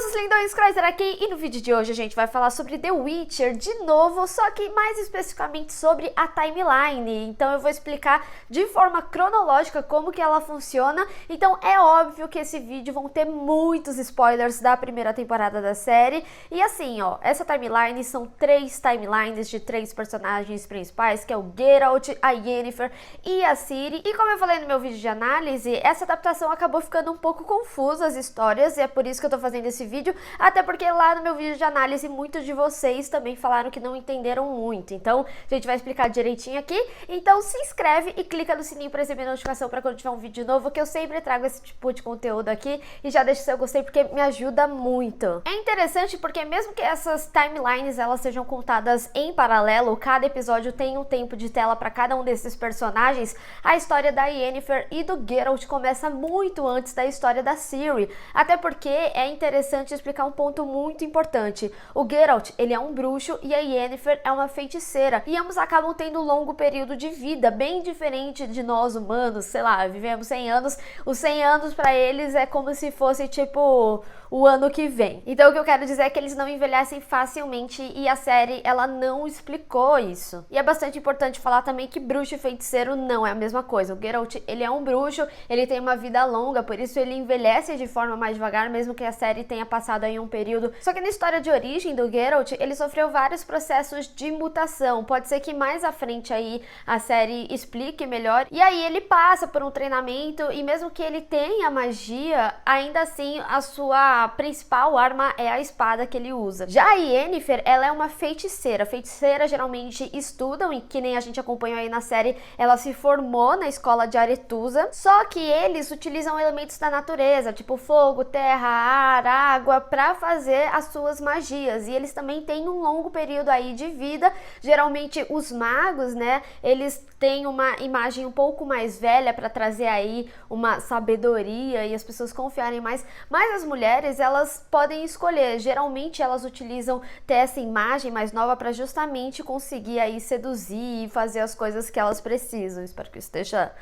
seus lindões, Chrysler aqui, e no vídeo de hoje a gente vai falar sobre The Witcher de novo, só que mais especificamente sobre a timeline. Então eu vou explicar de forma cronológica como que ela funciona. Então é óbvio que esse vídeo vão ter muitos spoilers da primeira temporada da série. E assim, ó, essa timeline são 3 timelines de 3 personagens principais, que é o Geralt, a Yennefer e a Ciri. E como eu falei no meu vídeo de análise, essa adaptação acabou ficando um pouco confusa as histórias, e é por isso que eu tô fazendo esse vídeo, até porque lá no meu vídeo de análise muitos de vocês também falaram que não entenderam muito. Então a gente vai explicar direitinho aqui. Então se inscreve e clica no sininho para receber notificação para quando tiver um vídeo novo, que eu sempre trago esse tipo de conteúdo aqui. E já deixa o seu gostei porque me ajuda muito. É interessante porque mesmo que essas timelines elas sejam contadas em paralelo, cada episódio tem um tempo de tela para cada um desses personagens, a história da Yennefer e do Geralt começa muito antes da história da Ciri. Até porque é interessante explicar um ponto muito importante. O Geralt, ele é um bruxo e a Yennefer é uma feiticeira. E ambos acabam tendo um longo período de vida, bem diferente de nós humanos, sei lá, vivemos 100 anos. Os 100 anos para eles é como se fosse tipo o ano que vem. Então o que eu quero dizer é que eles não envelhecem facilmente e a série ela não explicou isso. E é bastante importante falar também que bruxo e feiticeiro não é a mesma coisa. O Geralt, ele é um bruxo, ele tem uma vida longa, por isso ele envelhece de forma mais devagar, mesmo que a série tenha passado aí um período. Só que na história de origem do Geralt, ele sofreu vários processos de mutação. Pode ser que mais à frente aí a série explique melhor. E aí ele passa por um treinamento e mesmo que ele tenha magia, ainda assim a sua principal arma é a espada que ele usa. Já a Yennefer, ela é uma feiticeira. Feiticeira geralmente estudam, e que nem a gente acompanhou aí na série, ela se formou na escola de Aretusa, só que eles utilizam elementos da natureza, tipo fogo, terra, ar, água, para fazer as suas magias. E eles também têm um longo período aí de vida. Geralmente os magos, né, eles têm uma imagem um pouco mais velha para trazer aí uma sabedoria e as pessoas confiarem mais. Mas as mulheres, elas podem escolher. Geralmente elas utilizam ter essa imagem mais nova para justamente conseguir aí seduzir e fazer as coisas que elas precisam. Espero que isso esteja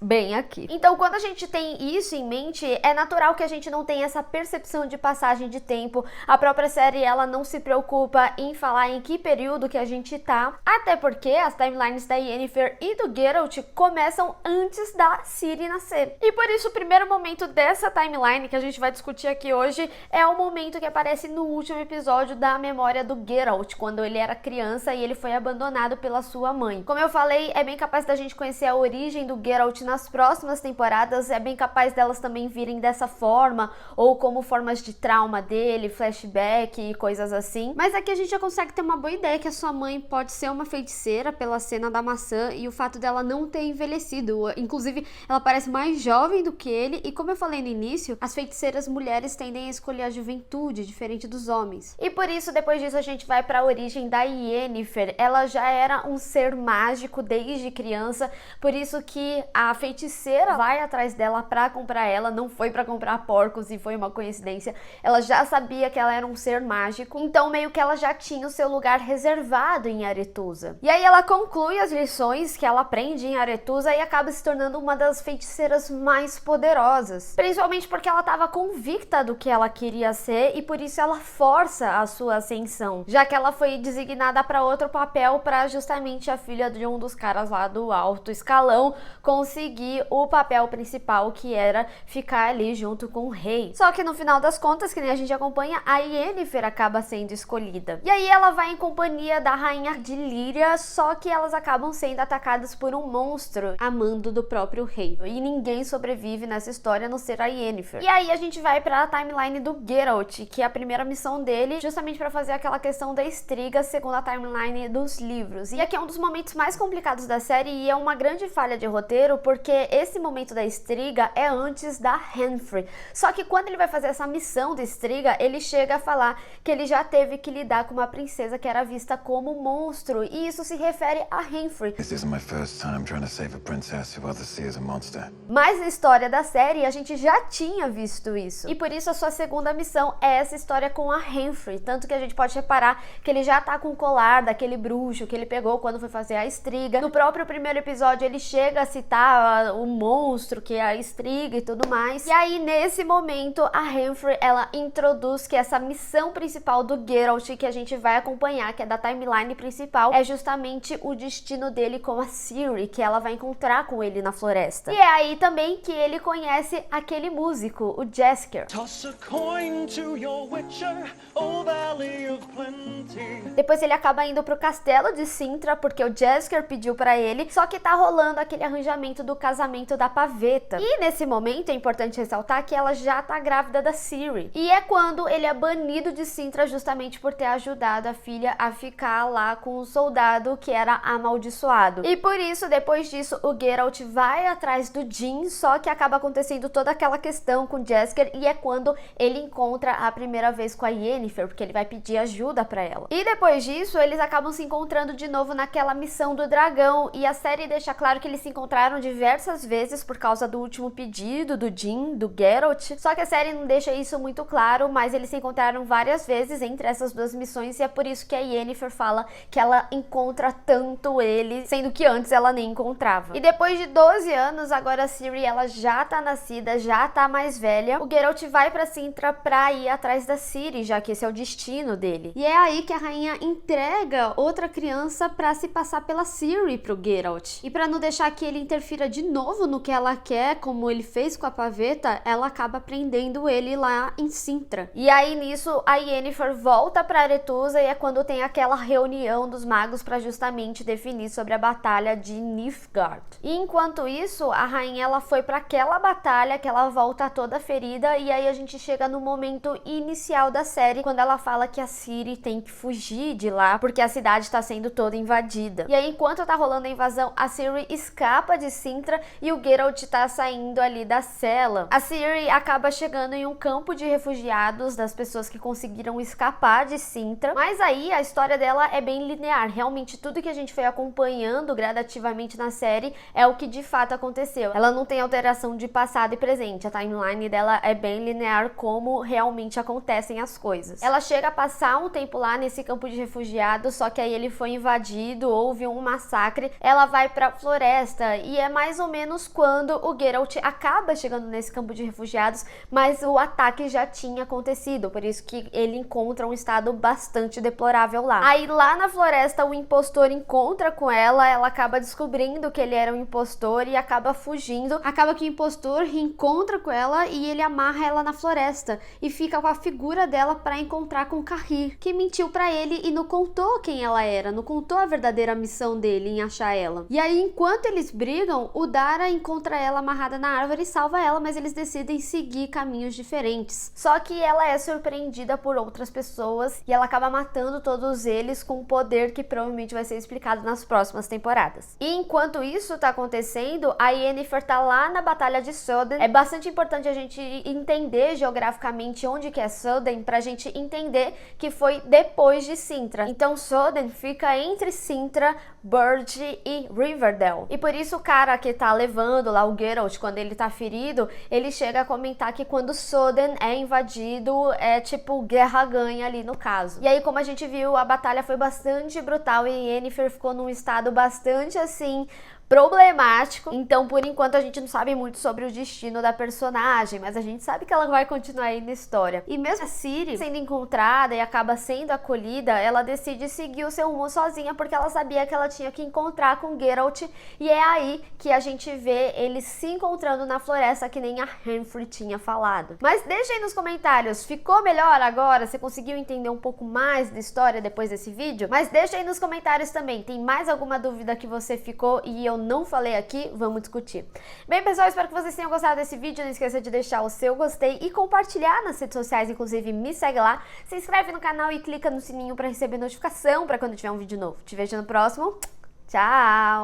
bem aqui. Então, quando a gente tem isso em mente, é natural que a gente não tenha essa percepção de passagem de tempo. A própria série, ela não se preocupa em falar em que período que a gente tá, até porque as timelines da Yennefer e do Geralt começam antes da Ciri nascer. E por isso, o primeiro momento dessa timeline que a gente vai discutir aqui hoje é o momento que aparece no último episódio da memória do Geralt, quando ele era criança e ele foi abandonado pela sua mãe. Como eu falei, é bem capaz da gente conhecer a origem do Geralt nas próximas temporadas, é bem capaz delas também virem dessa forma, ou como formas de trauma dele, flashback e coisas assim. Mas aqui a gente já consegue ter uma boa ideia que a sua mãe pode ser uma feiticeira pela cena da maçã e o fato dela não ter envelhecido. Inclusive, ela parece mais jovem do que ele, e como eu falei no início, as feiticeiras mulheres tendem a escolher a juventude, diferente dos homens. E por isso, depois disso, a gente vai para a origem da Yennefer. Ela já era um ser mágico desde criança, por isso que a feiticeira vai atrás dela pra comprar ela, não foi pra comprar porcos e foi uma coincidência. Ela já sabia que ela era um ser mágico, então meio que ela já tinha o seu lugar reservado em Aretusa. E aí ela conclui as lições que ela aprende em Aretusa e acaba se tornando uma das feiticeiras mais poderosas. Principalmente porque ela estava convicta do que ela queria ser e por isso ela força a sua ascensão, já que ela foi designada para outro papel para justamente a filha de um dos caras lá do alto escalão conseguir o papel principal, que era ficar ali junto com o rei. Só que no final das contas, que nem a gente acompanha, a Yennefer acaba sendo escolhida. E aí ela vai em companhia da rainha de Líria, só que elas acabam sendo atacadas por um monstro a mando do próprio rei. E ninguém sobrevive nessa história a não ser a Yennefer. E aí a gente vai pra timeline do Geralt, que é a primeira missão dele, justamente para fazer aquela questão da estriga segundo a timeline dos livros. E aqui é um dos momentos mais complicados da série e é uma grande falha de roteiro, porque esse momento da estriga é antes da Henfrey. Só que quando ele vai fazer essa missão de estriga, ele chega a falar que ele já teve que lidar com uma princesa que era vista como monstro, e isso se refere a Henfrey. Mas na história da série, a gente já tinha visto isso. E por isso a sua segunda missão é essa história com a Henfrey. Tanto que a gente pode reparar que ele já tá com o colar daquele bruxo que ele pegou quando foi fazer a estriga. No próprio primeiro episódio, ele chega a citar enfrentar o monstro, que é a Striga e tudo mais. E aí, nesse momento, a Humphrey, ela introduz que essa missão principal do Geralt, que a gente vai acompanhar, que é da timeline principal, é justamente o destino dele com a Ciri, que ela vai encontrar com ele na floresta. E é aí também que ele conhece aquele músico, o Jaskier. Toss a coin to your Witcher, O Valley of Plenty. Depois ele acaba indo pro castelo de Cintra, porque o Jaskier pediu pra ele, só que tá rolando aquele arranjamento do casamento da Pavetta. E nesse momento é importante ressaltar que ela já tá grávida da Ciri. E é quando ele é banido de Cintra justamente por ter ajudado a filha a ficar lá com o soldado que era amaldiçoado. E por isso, depois disso, o Geralt vai atrás do Jin, só que acaba acontecendo toda aquela questão com o Jaskier, e é quando ele encontra a primeira vez com a Yennefer, porque ele vai pedir ajuda pra ela. E depois disso, eles acabam se encontrando de novo naquela missão do dragão, e a série deixa claro que eles se encontraram diversas vezes por causa do último pedido do Jin, do Geralt, só que a série não deixa isso muito claro, mas eles se encontraram várias vezes entre essas duas missões, e é por isso que a Yennefer fala que ela encontra tanto ele, sendo que antes ela nem encontrava. E depois de 12 anos, agora a Ciri, ela já tá nascida, já tá mais velha, o Geralt vai pra Cintra pra ir atrás da Ciri, já que esse é o destino dele. E é aí que a rainha entrega outra criança pra se passar pela Ciri pro Geralt. E pra não deixar que ele interfira de novo no que ela quer, como ele fez com a Pavetta, ela acaba prendendo ele lá em Cintra. E aí nisso, a Yennefer volta pra Aretusa, e é quando tem aquela reunião dos magos pra justamente definir sobre a batalha de Nilfgaard. E enquanto isso, a rainha, ela foi pra aquela batalha que ela volta toda ferida, e aí a gente chega no momento inicial da série, quando ela fala que a Ciri tem que fugir de lá, porque a cidade tá sendo toda invadida. E aí, enquanto tá rolando a invasão, a Ciri escapa de Cintra e o Geralt tá saindo ali da cela. A Ciri acaba chegando em um campo de refugiados das pessoas que conseguiram escapar de Cintra, mas aí a história dela é bem linear. Realmente tudo que a gente foi acompanhando gradativamente na série é o que de fato aconteceu. Ela não tem alteração de passado e presente, a timeline dela é bem linear como realmente acontecem as coisas. Ela chega a passar um tempo lá nesse campo de refugiados, só que aí ele foi invadido, houve um massacre, ela vai pra floresta, e é mais ou menos quando o Geralt acaba chegando nesse campo de refugiados, mas o ataque já tinha acontecido, por isso que ele encontra um estado bastante deplorável lá. Aí lá na floresta o impostor encontra com ela acaba descobrindo que ele era um impostor e acaba fugindo. Acaba que o impostor reencontra com ela e ele amarra ela na floresta e fica com a figura dela para encontrar com Cahir, que mentiu para ele e não contou quem ela era, não contou a verdadeira missão dele em achar ela. E aí, enquanto eles brigam, o Dara encontra ela amarrada na árvore e salva ela, mas eles decidem seguir caminhos diferentes. Só que ela é surpreendida por outras pessoas e ela acaba matando todos eles com um poder que provavelmente vai ser explicado nas próximas temporadas. E enquanto isso tá acontecendo, a Yennefer tá lá na Batalha de Sodden. É bastante importante a gente entender geograficamente onde que é Sodden, pra gente entender que foi depois de Cintra. Então Sodden fica entre Cintra, Burd e Rivendell. E por isso o cara que tá levando lá o Geralt, quando ele tá ferido, ele chega a comentar que quando Sodden é invadido, é tipo guerra ganha ali no caso. E aí, como a gente viu, a batalha foi bastante brutal e Yennefer ficou num estado bastante assim problemático. Então, por enquanto, a gente não sabe muito sobre o destino da personagem, mas a gente sabe que ela vai continuar aí na história. E mesmo a Ciri sendo encontrada e acaba sendo acolhida, ela decide seguir o seu rumo sozinha, porque ela sabia que ela tinha que encontrar com Geralt, e é aí que a gente vê eles se encontrando na floresta, que nem a Humphrey tinha falado. Mas deixa aí nos comentários, ficou melhor agora? Você conseguiu entender um pouco mais da história depois desse vídeo? Mas deixa aí nos comentários também, tem mais alguma dúvida que você ficou e eu não falei aqui? Vamos discutir. Bem, pessoal, espero que vocês tenham gostado desse vídeo. Não esqueça de deixar o seu gostei e compartilhar nas redes sociais, inclusive me segue lá, se inscreve no canal e clica no sininho para receber notificação para quando tiver um vídeo novo. Te vejo no próximo. Tchau!